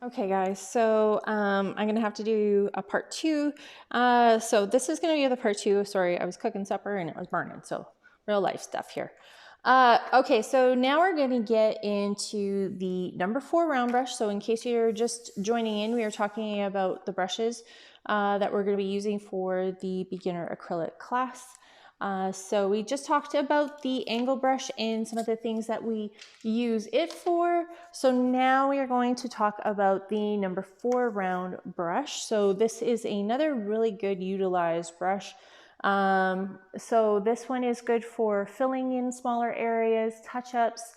Okay guys, so I'm gonna have to do a part two. So this is gonna be the part two. Sorry, I was cooking supper and it was burning, so real life stuff here. Okay, so now we're gonna get into the number 4 round brush. So in case you're just joining in, we are talking about the brushes that we're gonna be using for the beginner acrylic class. So we just talked about the angle brush and some of the things that we use it for. So now we are going to talk about the number 4 round brush. So this is another really good utilized brush. So this one is good for filling in smaller areas, touch-ups,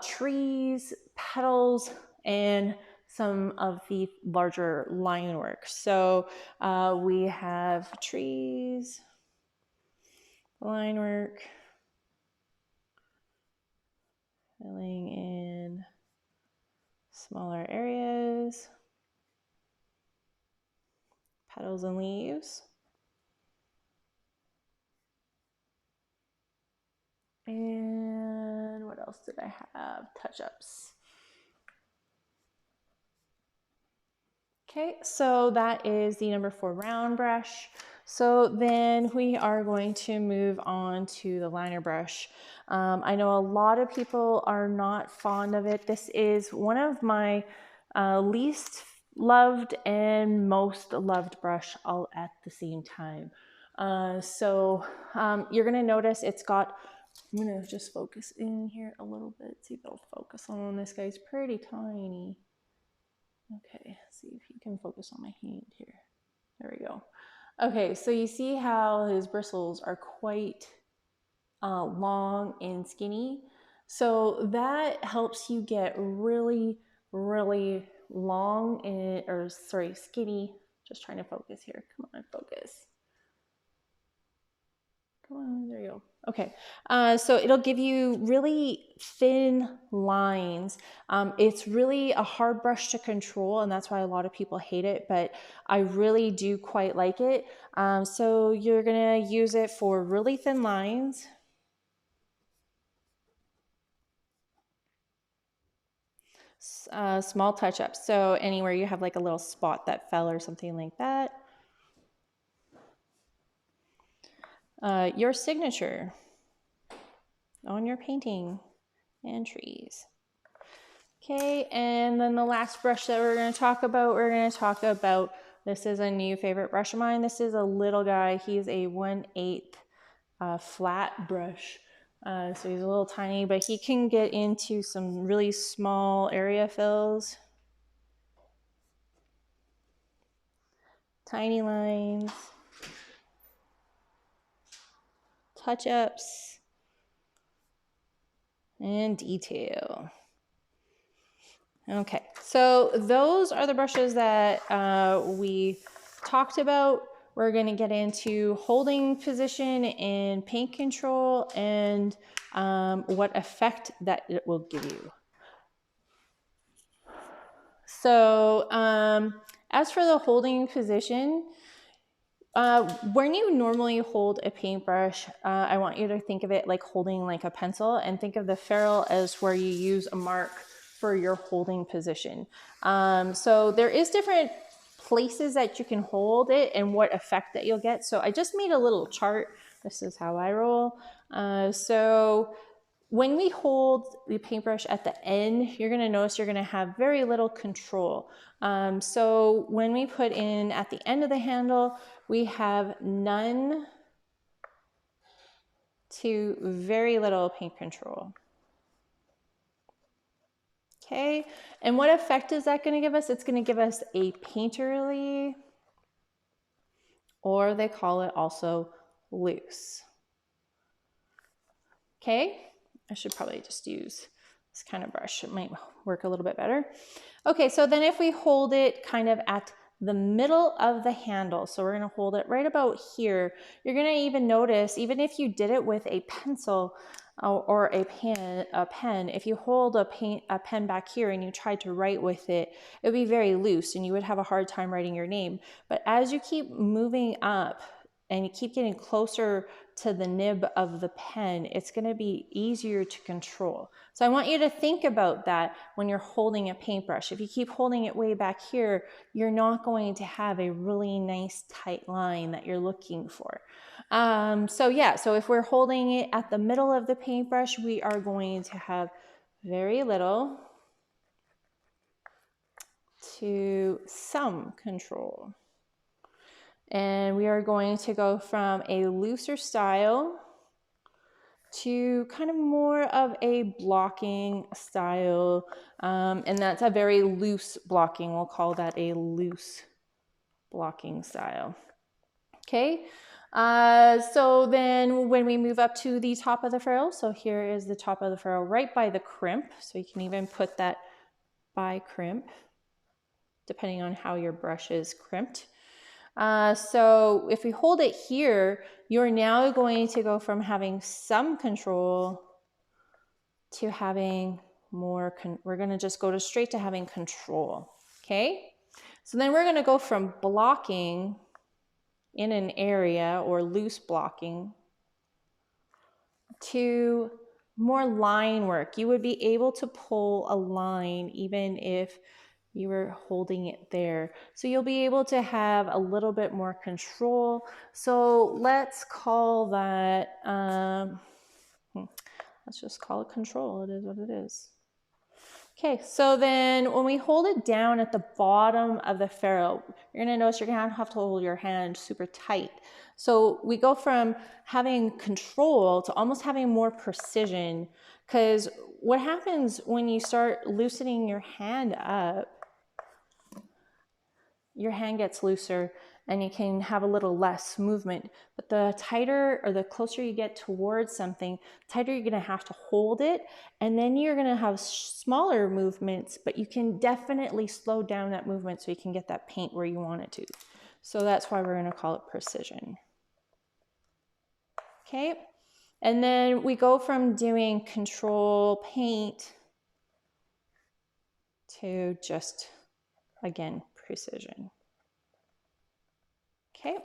trees, petals, and some of the larger line work. So we have trees, line work, filling in smaller areas, petals and leaves. And what else did I have? Touch-ups. Okay, so that is the number 4 round brush. So then we are going to move on to the liner brush. I know a lot of people are not fond of it. This is one of my least loved and most loved brush all at the same time. You're gonna notice it's got, I'm gonna just focus in here a little bit, see if it'll focus on this guy's pretty tiny. Okay, see if you can focus on my hand here. There we go. Okay, so you see how his bristles are quite long and skinny. So that helps you get really, really long and, or sorry, skinny. Just trying to focus here. Come on, focus. Come on, there you go. Okay, so it'll give you really thin lines. It's really a hard brush to control, and that's why a lot of people hate it, but I really do quite like it. So you're gonna use it for really thin lines. Small touch-ups, so anywhere you have like a little spot that fell or something like that. Your signature on your painting and trees. Okay, and then the last brush that we're going to talk about, this is a new favorite brush of mine. This is a little guy. He's a 1/8 flat brush. So he's a little tiny, but he can get into some really small area fills. Tiny lines. Touch-ups. And detail. Okay, so those are the brushes that we talked about. We're going to get into holding position and paint control and what effect that it will give you. So as for the holding position, when you normally hold a paintbrush, I want you to think of it like holding like a pencil, and think of the ferrule as where you use a mark for your holding position. So there is different places that you can hold it and what effect that you'll get. So I just made a little chart. This is how I roll. So when we hold the paintbrush at the end, you're gonna notice you're gonna have very little control. So when we put in at the end of the handle, we have none to very little paint control. Okay, and what effect is that going to give us? It's going to give us a painterly, or they call it also loose. Okay, I should probably just use this kind of brush. It might work a little bit better. Okay, so then if we hold it kind of at the middle of the handle, so we're going to hold it right about here, you're going to even notice, even if you did it with a pencil or a pen, if you hold a pen back here and you tried to write with it, it would be very loose and you would have a hard time writing your name. But as you keep moving up and you keep getting closer to the nib of the pen, it's going to be easier to control. So I want you to think about that when you're holding a paintbrush. If you keep holding it way back here, you're not going to have a really nice tight line that you're looking for. So yeah, so if we're holding it at the middle of the paintbrush, we are going to have very little to some control. And we are going to go from a looser style to kind of more of a blocking style. And that's a very loose blocking. We'll call that a loose blocking style. Okay. So then when we move up to the top of the ferrule, so here is the top of the ferrule right by the crimp. So you can even put that by crimp, depending on how your brush is crimped. So if we hold it here, you're now going to go from having some control to having more, we're going to just go straight to having control. Okay. So then we're going to go from blocking in an area or loose blocking to more line work. You would be able to pull a line even if you were holding it there. So you'll be able to have a little bit more control. So let's call that, let's just call it control. It is what it is. Okay, so then when we hold it down at the bottom of the ferrule, you're gonna notice you're gonna have to hold your hand super tight. So we go from having control to almost having more precision, because what happens when you start loosening your hand up, your hand gets looser and you can have a little less movement. But the tighter or the closer you get towards something, tighter you're gonna have to hold it. And then you're gonna have smaller movements, but you can definitely slow down that movement so you can get that paint where you want it to. So that's why we're gonna call it precision. Okay, and then we go from doing control paint to just, again, precision. Okay.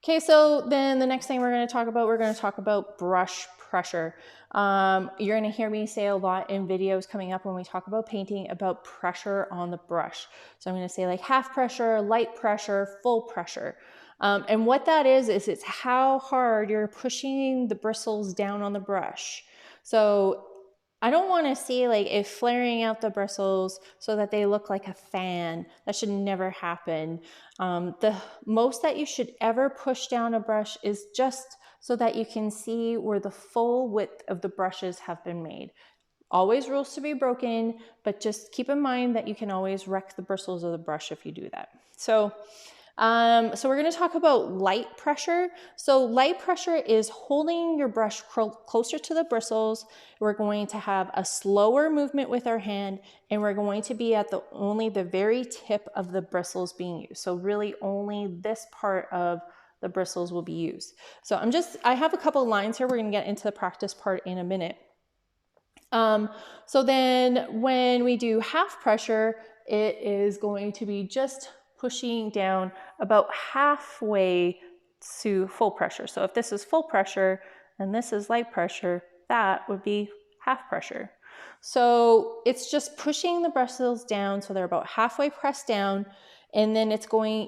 Okay, so then the next thing we're going to talk about brush pressure. You're going to hear me say a lot in videos coming up when we talk about painting about pressure on the brush. So I'm going to say like half pressure, light pressure, full pressure. And what that is it's how hard you're pushing the bristles down on the brush. So I don't want to see like it flaring out the bristles so that they look like a fan. That should never happen. The most that you should ever push down a brush is just so that you can see where the full width of the brushes have been made. Always rules to be broken, but just keep in mind that you can always wreck the bristles of the brush if you do that. So we're going to talk about light pressure. So light pressure is holding your brush closer to the bristles. We're going to have a slower movement with our hand, and we're going to be at only the very tip of the bristles being used. So really only this part of the bristles will be used. So I have a couple lines here. We're going to get into the practice part in a minute. So then when we do half pressure, it is going to be just pushing down about halfway to full pressure. So if this is full pressure and this is light pressure, that would be half pressure. So it's just pushing the bristles down so they're about halfway pressed down, and then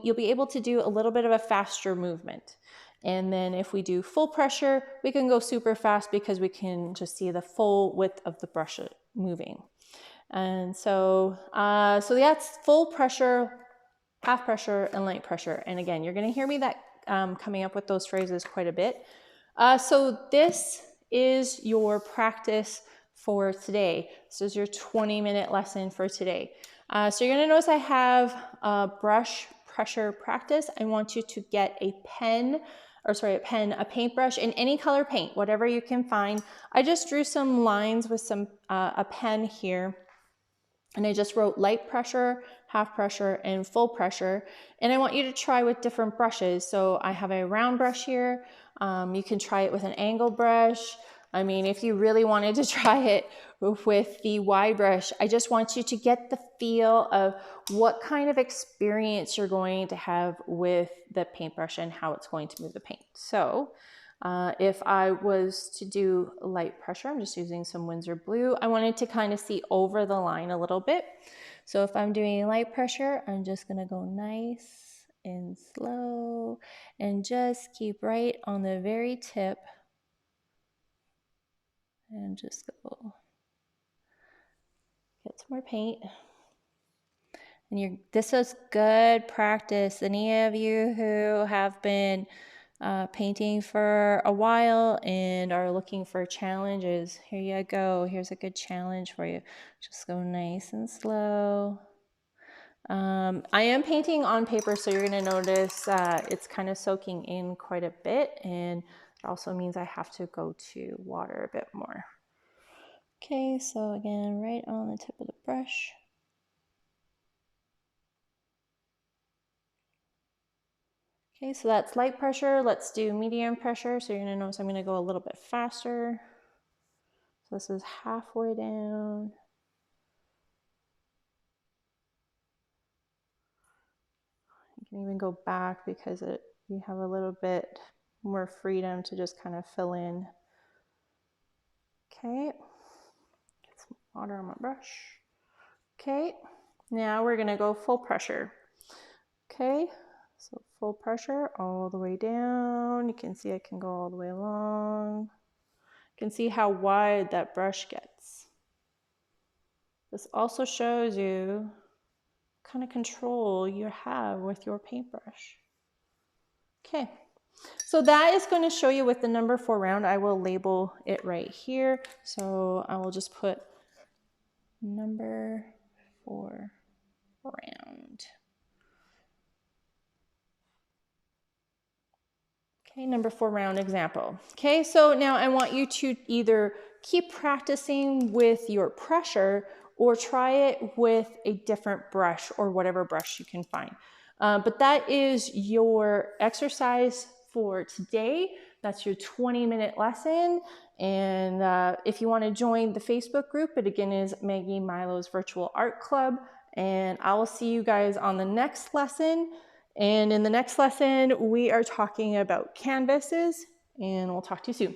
you'll be able to do a little bit of a faster movement. And then if we do full pressure, we can go super fast because we can just see the full width of the brush moving. And so that's full pressure, half pressure, and light pressure. And again, you're going to hear me coming up with those phrases quite a bit. So this is your practice for today. This is your 20-minute lesson for today. So you're going to notice I have a brush pressure practice. I want you to get a paintbrush in any color paint, whatever you can find. I just drew some lines with a pen here. And I just wrote light pressure, half pressure, and full pressure. And I want you to try with different brushes. So I have a round brush here. You can try it with an angle brush. I mean, if you really wanted to try it with the Y brush, I just want you to get the feel of what kind of experience you're going to have with the paintbrush and how it's going to move the paint. So if I was to do light pressure, I'm just using some Winsor blue. I wanted to kind of see over the line a little bit. So if I'm doing light pressure, I'm just gonna go nice and slow and just keep right on the very tip and just go get some more paint. And this is good practice. Any of you who have been painting for a while and are looking for challenges, here you go. Here's a good challenge for you. Just go nice and slow. I am painting on paper, so you're going to notice it's kind of soaking in quite a bit, and it also means I have to go to water a bit more. Okay, so again, right on the tip of the brush. Okay, so that's light pressure. Let's do medium pressure. So you're going to notice I'm going to go a little bit faster. So this is halfway down. You can even go back because you have a little bit more freedom to just kind of fill in. Okay, get some water on my brush. Okay, now we're going to go full pressure. Okay, so full pressure all the way down. You can see I can go all the way along. You can see how wide that brush gets. This also shows you what kind of control you have with your paintbrush. Okay, so that is going to show you with the number 4 round. I will label it right here. So I will just put number 4 round. Okay, number 4 round example. Okay, so now I want you to either keep practicing with your pressure or try it with a different brush or whatever brush you can find. But that is your exercise for today. That's your 20-minute lesson. And if you want to join the Facebook group, it again is Maggie Milo's Virtual Art Club. And I will see you guys on the next lesson. And in the next lesson, we are talking about canvases, and we'll talk to you soon.